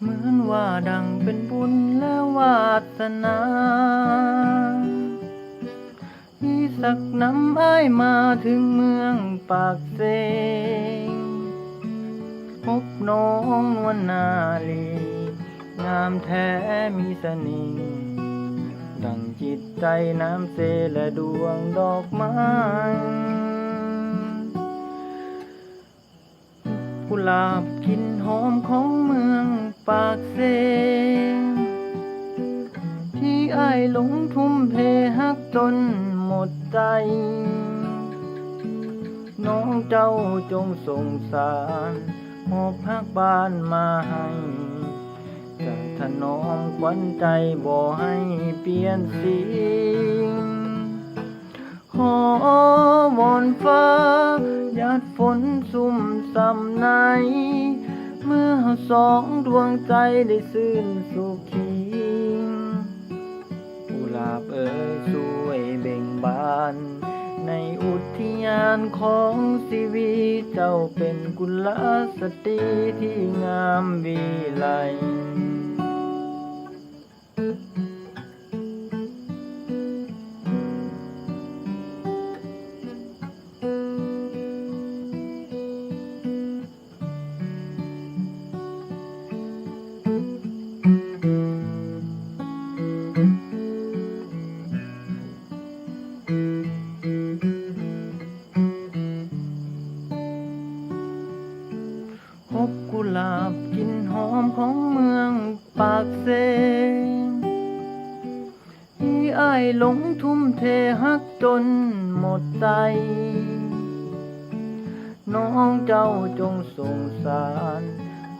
เหมือนว่าดังเป็นบุญและวาสนาที่สักน้ำอ้ายมาถึงเมืองปากเซงพบน้องนวลนาลีงามแท้มีเสน่ห์ดังจิตใจน้ำเสและดวงดอกไม้กุหลาบกลิ่นหอมของเมืองปากเซงที่อ้ายหลงทุ่มเทฮักจนหมดใจน้องเจ้าจงสงสารหอบฮักบ้านมาให้จะถนอมขวัญใจบ่ให้เปลี่ยนสีขอวอนฟ้าหยาดฝนสุ่มส่ำในเมื่อสองดวงใจได้ซื่นสุขีกุหลาบเอ่ยสวยเบ่งบานในอุทยานของชีวิตเจ้าเป็นกุลสตรีที่งามวิไลพบกุหลาบกลิ่นหอมของเมืองปากเซงที่อ้ายหลงทุ่มเทฮักจนหมดใจน้องเจ้าจงสงสาร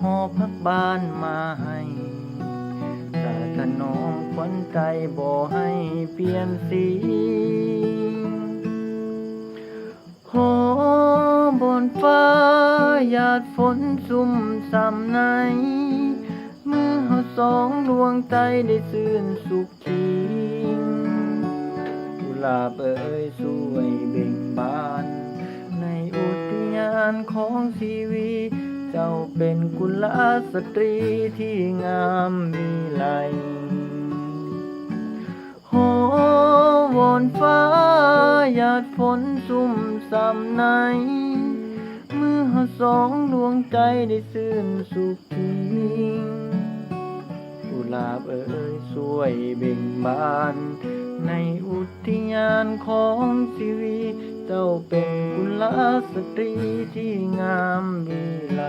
หอบพักบ้านมาให้แต่ถนอมขวัญใจบ่ให้เปลี่ยนสีขอบนฟ้าหยาดฝนสุ่มส่ำในเมื่อสองดวงใจได้ซื่นสุขีกุหลาบเอ่ยสวยเบ่งบานในอุทยานของชีวิตเจ้าเป็นกุลสตรีที่งามวิไลขอวอนฟ้าหยาดฝนสุ่มส่ำในเมื่อสองดวงใจได้ซื่นสุขีกุหลาบเอ่ยสวยเบ่งบานในอุทยานของชีวิตเจ้าเป็นกุลสตรีที่งามวิไล